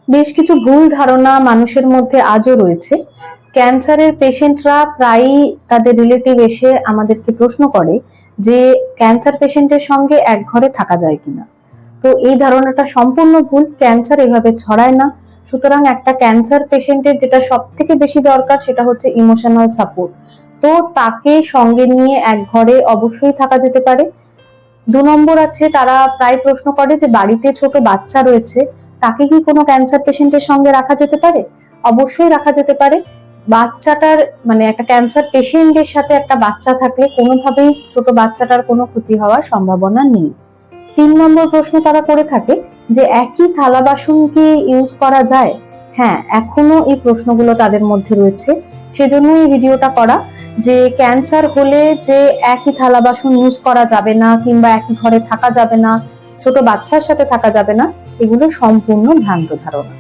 বেশ কিছু ভুল ধারণা মানুষের মধ্যে আজও রয়েছে। ক্যান্সারের পেশেন্টরা প্রায়ই তাদের রিলেটিভ এসে আমাদেরকে প্রশ্ন করে যে ক্যান্সার পেশেন্টের সঙ্গে এক ঘরে থাকা যায় কিনা। তো এই ধারণাটা সম্পূর্ণ ভুল। ক্যান্সার এভাবে ছড়ায় না। সুতরাং একটা ক্যান্সার পেশেন্টের যেটা সব থেকে বেশি দরকার সেটা হচ্ছে ইমোশনাল সাপোর্ট। তো তাকে সঙ্গে নিয়ে এক ঘরে অবশ্যই থাকা যেতে পারে। ২ নম্বর আছে, তারা প্রায় প্রশ্ন করে যে বাড়িতে ছোট বাচ্চা রয়েছে, তাকে কি কোনো ক্যান্সার পেশেন্টের সঙ্গে রাখা যেতে পারে? অবশ্যই রাখা যেতে পারে। বাচ্চাটার মানে একটা ক্যান্সার পেশেন্টের সাথে একটা বাচ্চা থাকলে কোনোভাবেই ছোট বাচ্চাটার কোনো ক্ষতি হওয়ার সম্ভাবনা নেই। ৩ নম্বর প্রশ্ন তারা করে থাকে যে একই থালা বাসন কি ইউজ করা যায়? হ্যাঁ, এখনো এই প্রশ্নগুলো তাদের মধ্যে রয়েছে। সেজন্য এই ভিডিওটা করা, যে ক্যান্সার হলে যে একই থালা বাসন ইউজ করা যাবে না কিংবা একই ঘরে থাকা যাবে না, ছোট বাচ্চার সাথে থাকা যাবে না, এগুলো সম্পূর্ণ ভ্রান্ত ধারণা।